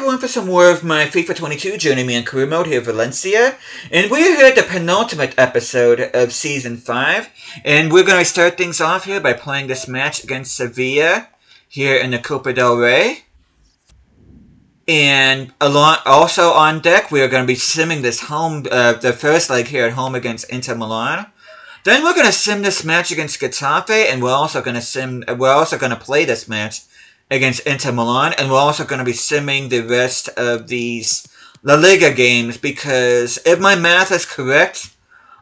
everyone for some more of my FIFA 22 Journeyman career mode here in Valencia. And we're here at the penultimate episode of Season 5. And we're going to start things off here by playing this match against Sevilla here in the Copa del Rey. And also on deck, we are going to be simming this home, the first leg here at home against Inter Milan. Then we're going to sim this match against Getafe, and we're also going to play this match against Inter Milan, and we're also going to be simming the rest of these La Liga games, because if my math is correct,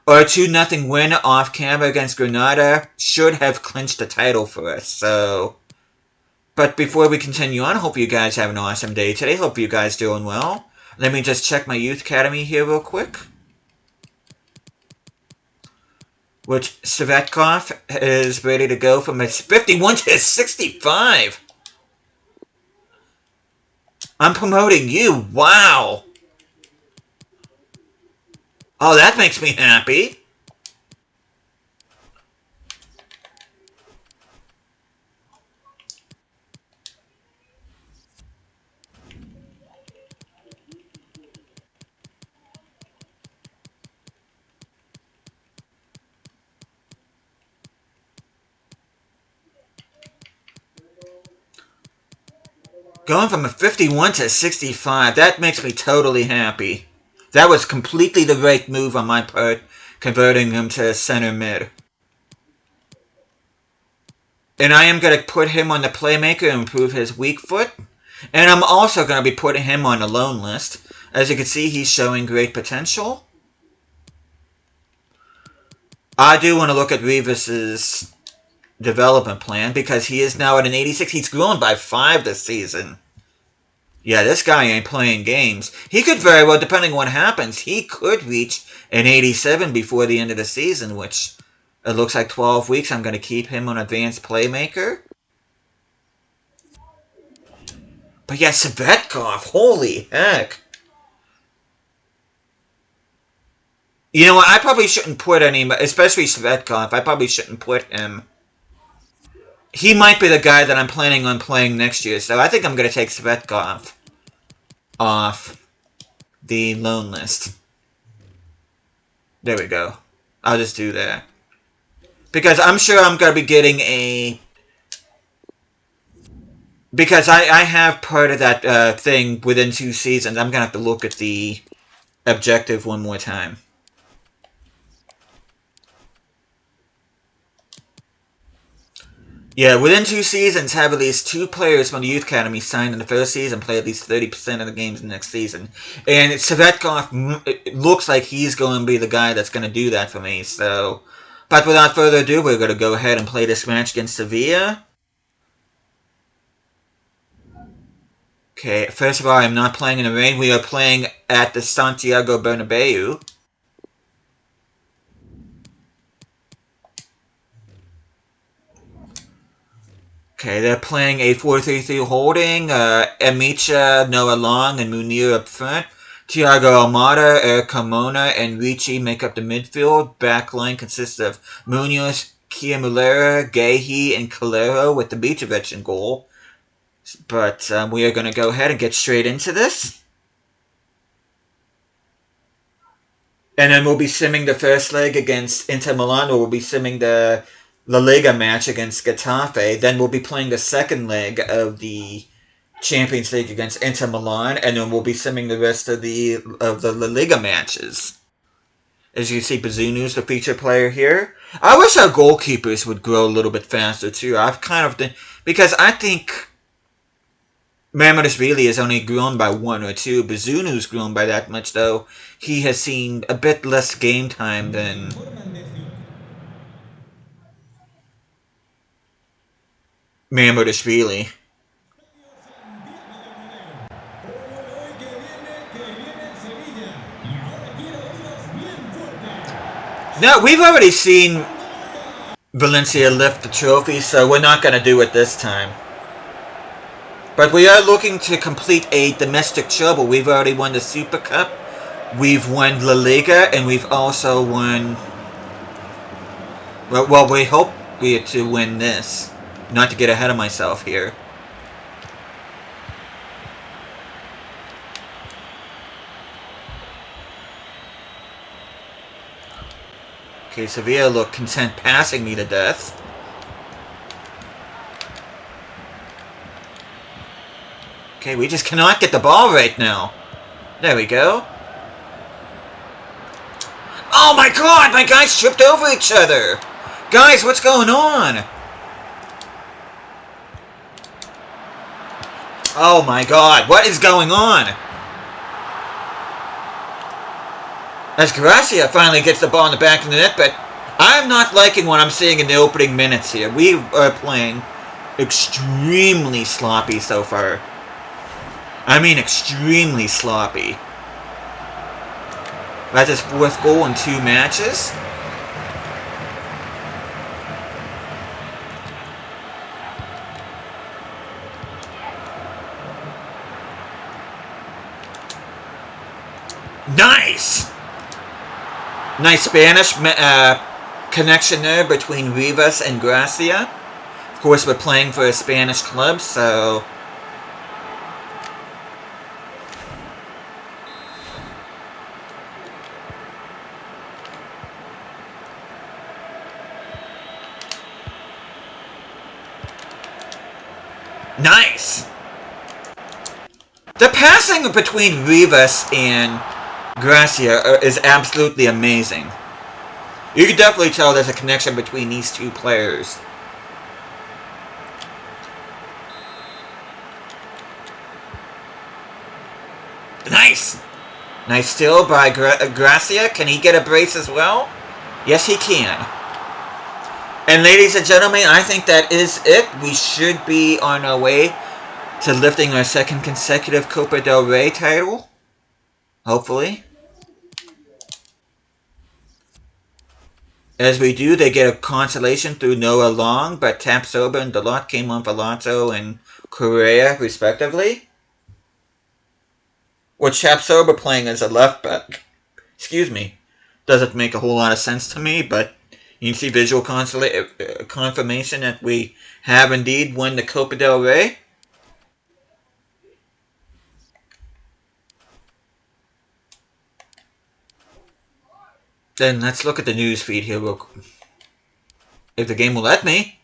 our 2-0 win off camera against Granada should have clinched the title for us. So, but before we continue on, hope you guys have an awesome day today. Hope you guys doing well. Let me just check my youth academy here real quick, which Svetkov is ready to go from its 51 to 65. I'm promoting you. Wow. Oh, that makes me happy. Going from a 51 to 65, that makes me totally happy. That was completely the right move on my part, converting him to center mid. And I am going to put him on the playmaker and improve his weak foot. And I'm also going to be putting him on the loan list. As you can see, he's showing great potential. I do want to look at Rivas's development plan, because he is now at an 86. He's grown by 5 this season. Yeah, this guy ain't playing games. He could very well, depending on what happens, he could reach an 87 before the end of the season, which it looks like 12 weeks. I'm going to keep him on advanced playmaker. But yeah, Svetkov, holy heck. You know what, I probably shouldn't put any, especially Svetkov, I probably shouldn't put him. He might be the guy that I'm planning on playing next year, so I think I'm going to take Svetkov off the loan list. There we go. I'll just do that. Because I'm sure I'm going to be getting a... Because I have part of that thing within 2 seasons. I'm going to have to look at the objective one more time. Yeah, within 2 seasons, have at least 2 players from the Youth Academy signed in the first season, play at least 30% of the games in the next season. And Svetkov, it looks like he's going to be the guy that's going to do that for me, so... But without further ado, we're going to go ahead and play this match against Sevilla. Okay, first of all, I'm not playing in the rain. We are playing at the Santiago Bernabeu. Okay, they're playing a 4-3-3 holding. Emicha, Noah Long, and Munir up front. Thiago Almada, Eric Carmona, and Ricci make up the midfield. Back line consists of Munoz, Chiamulera, Gahey, and Calero with the Mitrovic in goal. But we are going to go ahead and get straight into this. And then we'll be simming the first leg against Inter Milan, or we'll be simming the La Liga match against Getafe. Then we'll be playing the second leg of the Champions League against Inter Milan, and then we'll be simming the rest of the La Liga matches. As you can see, Bazunu's the featured player here. I wish our goalkeepers would grow a little bit faster too. I've kind of because I think Mamardashvili has only grown by 1 or 2. Bazunu's grown by that much, though. He has seen a bit less game time than Mamardashvili. Now, we've already seen Valencia lift the trophy, so we're not going to do it this time. But we are looking to complete a domestic treble. We've already won the Super Cup, we've won La Liga, and we've also won... Well, we hope we are to win this. Not to get ahead of myself here. Okay, Sevilla look content passing me to death. Okay, we just cannot get the ball right now. There we go. Oh my god, my guys tripped over each other. Guys, what's going on? Oh my god, what is going on? As Gracia finally gets the ball in the back of the net, but I'm not liking what I'm seeing in the opening minutes here. We are playing extremely sloppy so far. I mean extremely sloppy. That's his fourth goal in 2 matches. Nice! Nice Spanish connection there between Rivas and Gracia. Of course, we're playing for a Spanish club, so... Nice! The passing between Rivas and Gracia is absolutely amazing. You can definitely tell there's a connection between these two players. Nice! Nice steal by Gracia. Can he get a brace as well? Yes, he can. And ladies and gentlemen, I think that is it. We should be on our way to lifting our second consecutive Copa del Rey title. Hopefully. As we do, they get a consolation through Noah Long, but Tapsoba and Dalot came on for Lato and Correa, respectively. With Tapsoba playing as a left back. Excuse me. Doesn't make a whole lot of sense to me, but you can see visual confirmation that we have indeed won the Copa del Rey. Then let's look at the news feed here real quick. If the game will let me.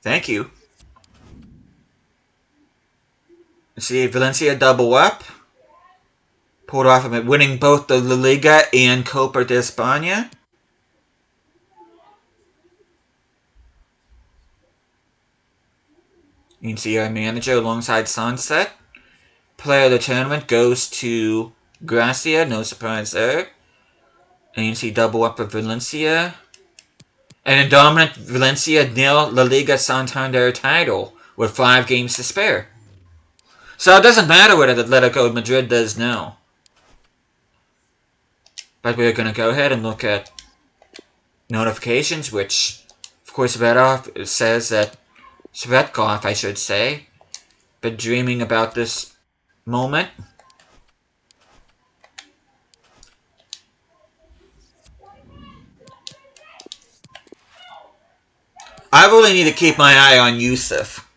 Thank you. See, Valencia double up. Pulled off of it, winning both the La Liga and Copa de España. You can see our manager alongside Sunset. Player of the tournament goes to Gracia, no surprise there. And you can see double up for Valencia. And a dominant Valencia nil La Liga Santander title with 5 games to spare. So it doesn't matter what Atletico Madrid does now. But we're going to go ahead and look at notifications, which, of course, Svetkov says that Svetkov, I should say, been dreaming about this moment. I really need to keep my eye on Yusuf.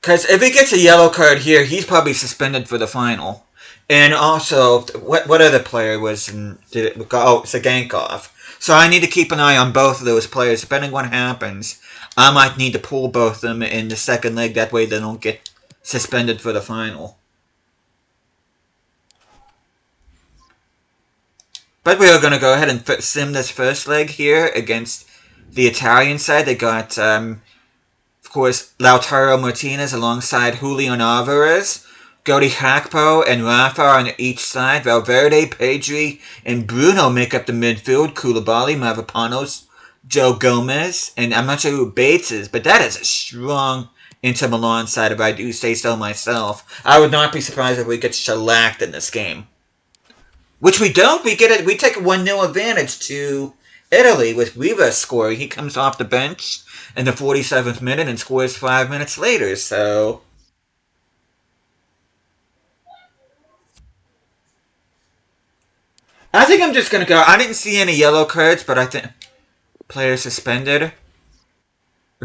Because if he gets a yellow card here, he's probably suspended for the final. And also, what other player was in... Oh, Sagankov. So I need to keep an eye on both of those players. Depending on what happens, I might need to pull both of them in the second leg. That way they don't get suspended for the final. But we are going to go ahead and sim this first leg here against the Italian side. They got, of course, Lautaro Martinez alongside Julian Alvarez. Godi Hakpo and Rafa on each side. Valverde, Pedri, and Bruno make up the midfield. Koulibaly, Mavropanos, Joe Gomez, and I'm not sure who Bates is, but that is a strong Inter Milan side, if I do say so myself. I would not be surprised if we get shellacked in this game. Which we don't. We take a 1-0 advantage to Italy with Rivas scoring. He comes off the bench in the 47th minute and scores 5 minutes later, so... I think I'm just going to go. I didn't see any yellow cards, but I think... Player suspended.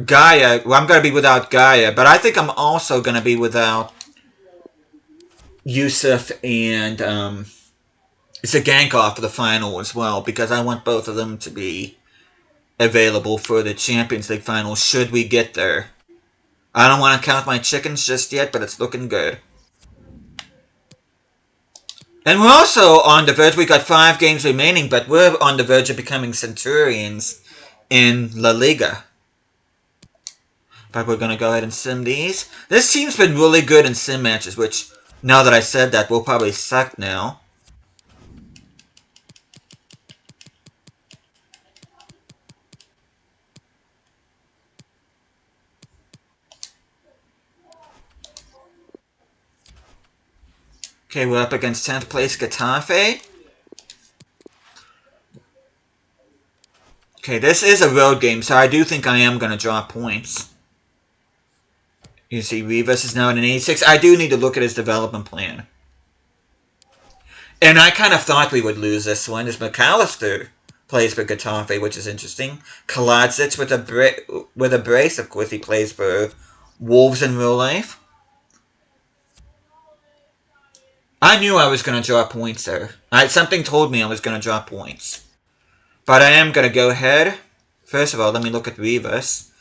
Gaia. Well, I'm going to be without Gaia, but I think I'm also going to be without Yusuf and Zagankov for the final as well, because I want both of them to be available for the Champions League final should we get there. I don't want to count my chickens just yet, but it's looking good. And we're also on the verge, we got 5 games remaining, but we're on the verge of becoming Centurions in La Liga. But we're going to go ahead and sim these. This team's been really good in sim matches, which, now that I said that, will probably suck now. Okay, we're up against 10th place Getafe. Okay, this is a road game, so I do think I am going to drop points. You see, Rivas is now at an 86. I do need to look at his development plan. And I kind of thought we would lose this one, as McAllister plays for Getafe, which is interesting. Kaladzic with a brace, of course he plays for Wolves in real life. I knew I was going to drop points there. Something told me I was going to drop points. But I am going to go ahead. First of all, let me look at Rivas.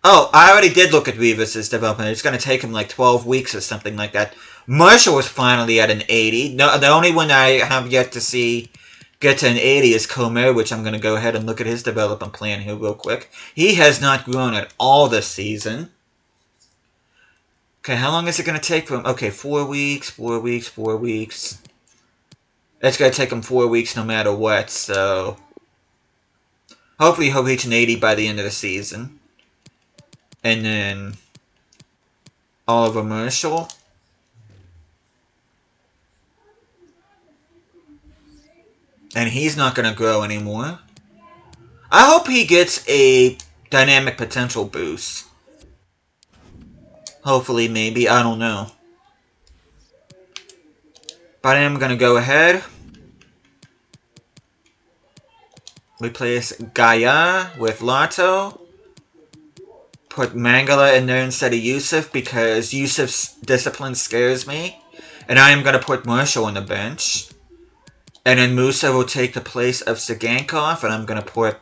Oh, I already did look at Rivas' development. It's going to take him like 12 weeks or something like that. Marshall was finally at an 80. No, the only one I have yet to see get to an 80 is Comer, which I'm going to go ahead and look at his development plan here real quick. He has not grown at all this season. Okay, how long is it going to take for him? Okay, 4 weeks, 4 weeks, 4 weeks. It's going to take him 4 weeks no matter what, so... Hopefully he'll reach an 80 by the end of the season. And then... Oliver Marshall. And he's not going to grow anymore. I hope he gets a dynamic potential boost. Hopefully, maybe. I don't know. But I am going to go ahead. Replace Gaia with Lato. Put Mangala in there instead of Yusuf because Yusuf's discipline scares me. And I am going to put Marshall on the bench. And then Musa will take the place of Sagankov. And I'm going to put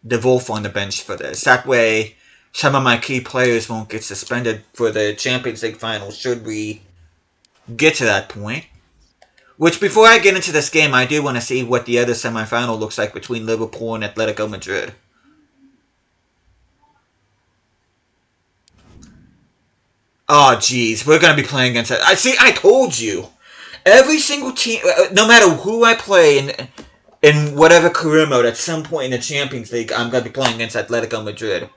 De Wolf on the bench for this. That way... some of my key players won't get suspended for the Champions League final should we get to that point. Which, before I get into this game, I do want to see what the other semifinal looks like between Liverpool and Atletico Madrid. Oh, jeez. We're going to be playing against it. I told you. Every single team, no matter who I play in whatever career mode, at some point in the Champions League, I'm going to be playing against Atletico Madrid.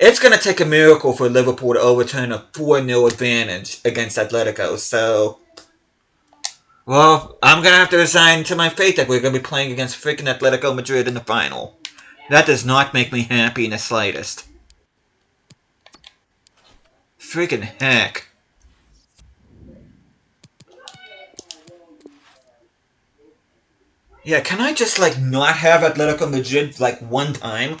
It's going to take a miracle for Liverpool to overturn a 4-0 advantage against Atletico, so... Well, I'm going to have to resign to my fate that we're going to be playing against freaking Atletico Madrid in the final. That does not make me happy in the slightest. Freaking heck. Yeah, can I just, like, not have Atletico Madrid, like, one time?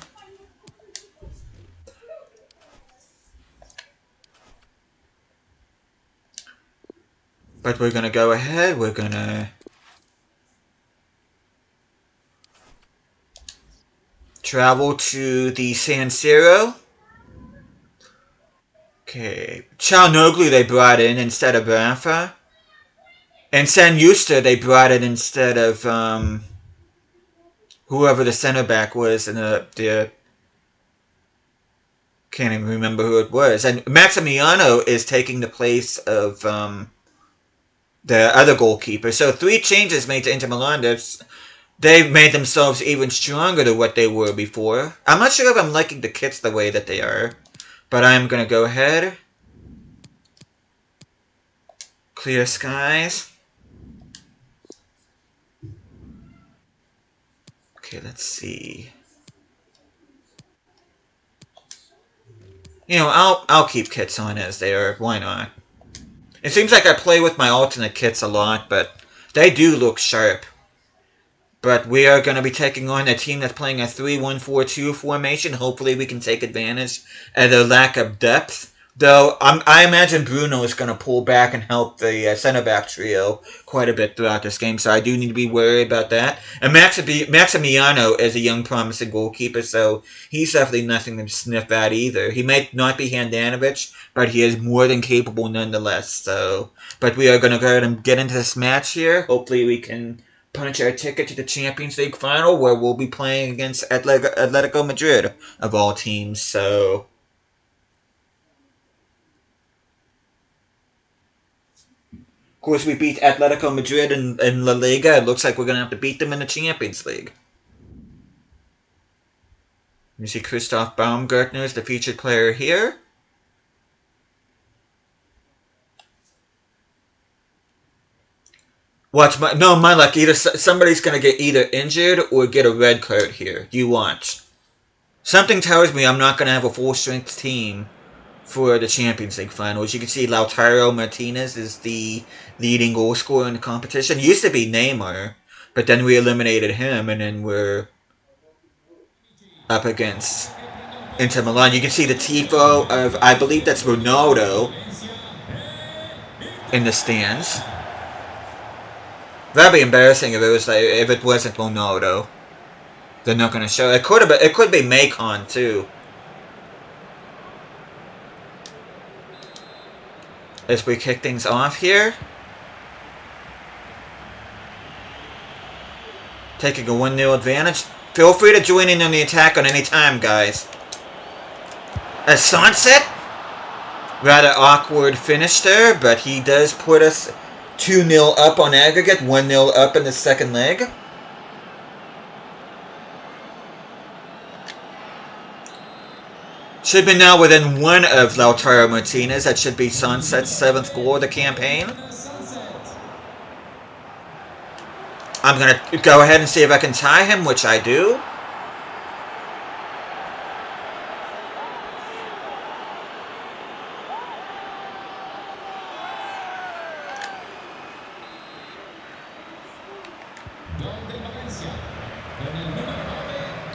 But we're going to go ahead, we're going to travel to the San Siro. Okay, Çalhanoğlu they brought in instead of Rafa. And San Yusta they brought in instead of whoever the center back was in the can't even remember who it was. And Maximiano is taking the place of the other goalkeeper. So 3 changes made to Inter Milan. They've made themselves even stronger than what they were before. I'm not sure if I'm liking the kits the way that they are. But I'm going to go ahead. Clear skies. Okay, let's see. You know, I'll keep kits on as they are. Why not? It seems like I play with my alternate kits a lot, but they do look sharp. But we are going to be taking on a team that's playing a 3-1-4-2 formation. Hopefully we can take advantage of their lack of depth Though I imagine Bruno is going to pull back and help the center back trio quite a bit throughout this game, so I do need to be worried about that. And Maximiano is a young, promising goalkeeper, so he's definitely nothing to sniff at either. He may not be Handanovic, but he is more than capable nonetheless. So, but we are going to go ahead and get into this match here. Hopefully, we can punch our ticket to the Champions League final, where we'll be playing against Atletico Madrid of all teams. So. Of course, we beat Atletico Madrid in La Liga. It looks like we're going to have to beat them in the Champions League. You see Christoph Baumgartner is the featured player here. My luck. Either somebody's going to get either injured or get a red card here. You watch. Something tells me I'm not going to have a full-strength team for the Champions League final. As you can see, Lautaro Martinez is the leading goal scorer in the competition. It used to be Neymar, but then we eliminated him, and then we're up against Inter Milan. You can see the tifo of, I believe that's Ronaldo in the stands. That'd be embarrassing if it wasn't Ronaldo. They're not going to show. It could be Macon too. As we kick things off here. Taking a 1-0 advantage. Feel free to join in on the attack on any time, guys. A sunset? Rather awkward finish there, but he does put us 2-0 up on aggregate, 1-0 up in the second leg. Should be now within one of Lautaro Martinez. That should be Sunset's 7th goal of the campaign. I'm going to go ahead and see if I can tie him, which I do.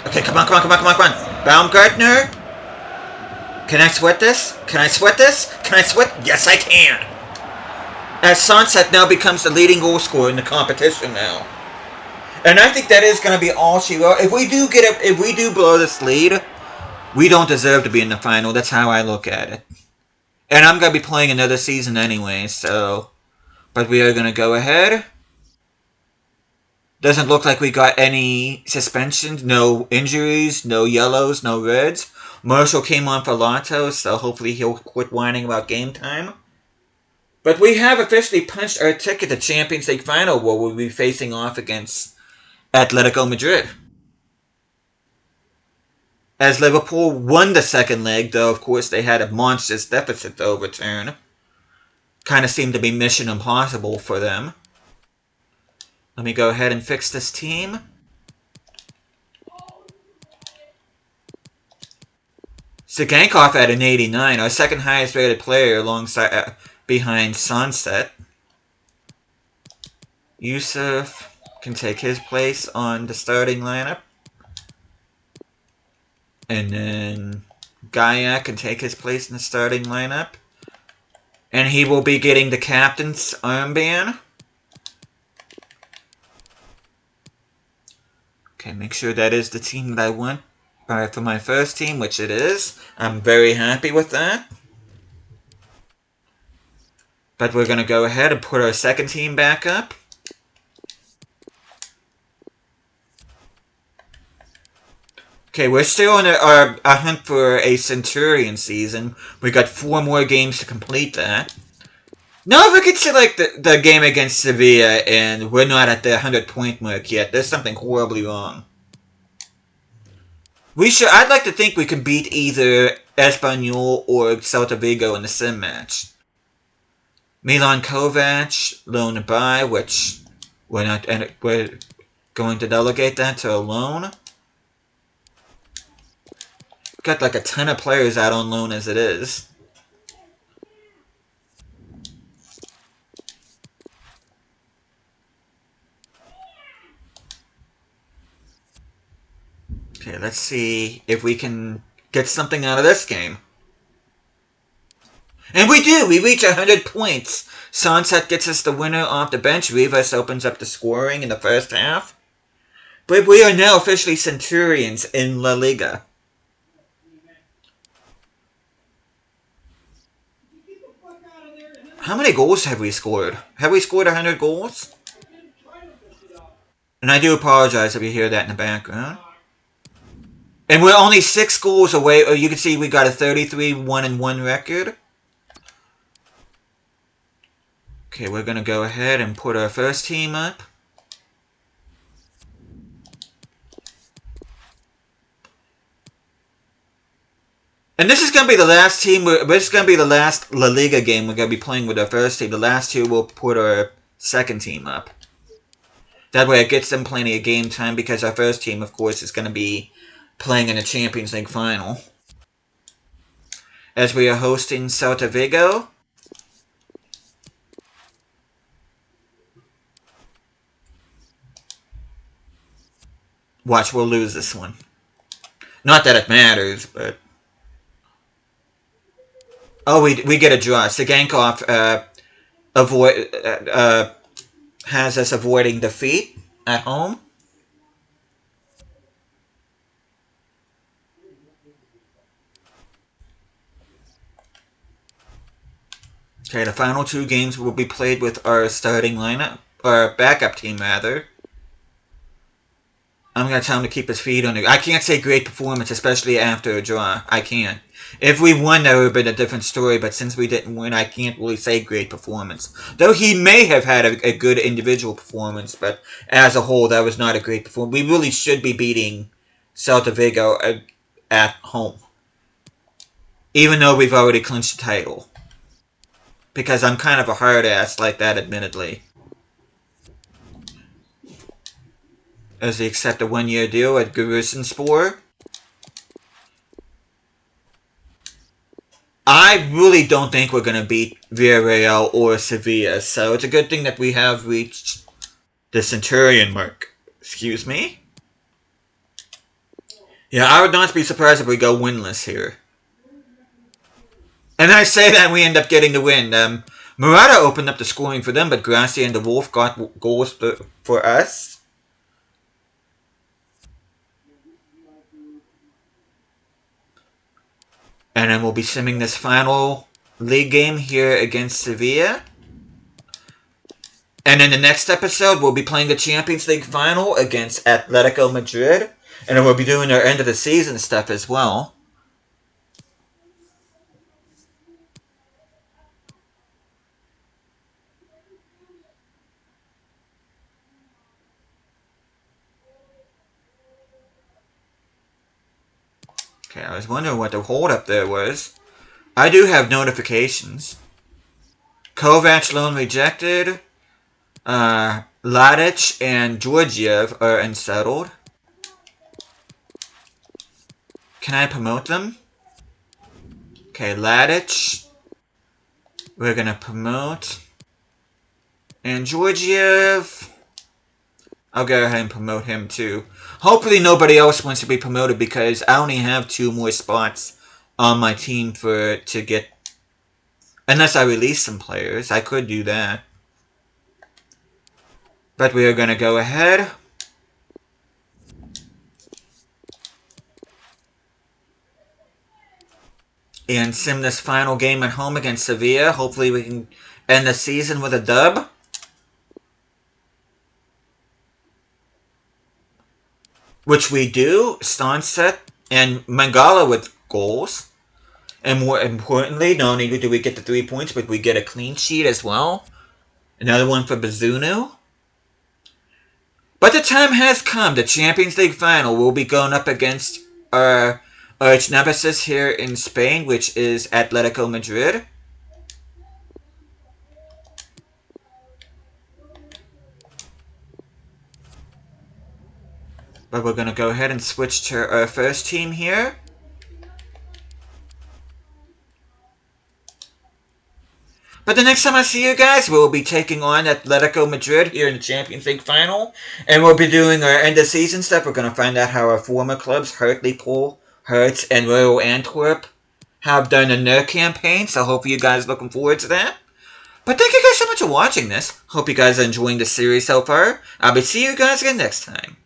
Okay, come on. Baumgartner. Can I sweat this? Yes, I can! As Sunset now becomes the leading goal scorer in the competition now. And I think that is going to be all she wrote. If we do blow this lead, we don't deserve to be in the final. That's how I look at it. And I'm going to be playing another season anyway, so. But we are going to go ahead. Doesn't look like we got any suspensions, no injuries, no yellows, no reds. Marshall came on for Lotto, so hopefully he'll quit whining about game time. But we have officially punched our ticket to Champions League final, where we'll be facing off against Atletico Madrid. As Liverpool won the second leg, though of course they had a monstrous deficit to overturn. Kind of seemed to be mission impossible for them. Let me go ahead and fix this team. Zagankov at an 89, our second highest rated player alongside behind Sunset. Yusuf can take his place on the starting lineup. And then Gaia can take his place in the starting lineup. And he will be getting the captain's armband. Okay, make sure that is the team that I want for my first team, which it is. I'm very happy with that. But we're going to go ahead and put our second team back up. Okay, we're still on our hunt for a Centurion season. We got 4 more games to complete that. Now if we get to like the game against Sevilla and we're not at the 100-point mark yet, there's something horribly wrong. I'd like to think we can beat either Espanyol or Celta Vigo in the sim match. Milan Kovac, loan to buy, which we're going to delegate that to a loan. Got like a ton of players out on loan as it is. Okay, let's see if we can get something out of this game. And we do! We reach 100 points! Sunset gets us the winner off the bench. Rivas opens up the scoring in the first half. But we are now officially Centurions in La Liga. How many goals have we scored? Have we scored 100 goals? And I do apologize if you hear that in the background. And we're only 6 goals away. You can see we got a 33-1-1 record. Okay, we're going to go ahead and put our first team up. And this is going to be the last team. This is going to be the last La Liga game we're going to be playing with our first team. The last two we'll put our second team up. That way it gets them plenty of game time because our first team, of course, is going to be playing in the Champions League final. As we are hosting Celta Vigo. Watch, we'll lose this one. Not that it matters, but... Oh, we get a draw. Sigankov has us avoiding defeat at home. Okay, the final 2 games will be played with our starting lineup, or backup team rather. I'm going to tell him to keep his feet on it. I can't say great performance, especially after a draw. I can't. If we won, that would have been a different story, but since we didn't win, I can't really say great performance. Though he may have had a good individual performance, but as a whole, that was not a great performance. We really should be beating Celta Vigo at home. Even though we've already clinched the title. Because I'm kind of a hard ass like that, admittedly. As they accept a 1-year deal at Giresunspor. I really don't think we're going to beat Villarreal or Sevilla, so it's a good thing that we have reached the Centurion mark. Excuse me? Yeah, I would not be surprised if we go winless here. And I say that and we end up getting the win. Murata opened up the scoring for them, but Gracia and the Wolf got goals for us. And then we'll be simming this final league game here against Sevilla. And in the next episode, we'll be playing the Champions League final against Atletico Madrid. And then we'll be doing our end of the season stuff as well. Okay, I was wondering what the hold up there was. I do have notifications. Kovac loan rejected. Ladic and Georgiev are unsettled. Can I promote them? Okay, Ladic. We're gonna promote. And Georgiev. I'll go ahead and promote him too. Hopefully nobody else wants to be promoted because I only have 2 more spots on my team to get... Unless I release some players, I could do that. But we are going to go ahead. And sim this final game at home against Sevilla. Hopefully we can end the season with a dub. Which we do. Stansett and Mangala with goals. And more importantly, not only do we get the 3 points, but we get a clean sheet as well. Another one for Bazunu. But the time has come. The Champions League final will be going up against our arch nemesis here in Spain, which is Atletico Madrid. But we're going to go ahead and switch to our first team here. But the next time I see you guys, we'll be taking on Atletico Madrid here in the Champions League final. And we'll be doing our end of season stuff. We're going to find out how our former clubs, Hartlepool, Hertz, and Royal Antwerp, have done in their campaign, so hopefully you guys are looking forward to that. But thank you guys so much for watching this. Hope you guys are enjoying the series so far. I'll be seeing you guys again next time.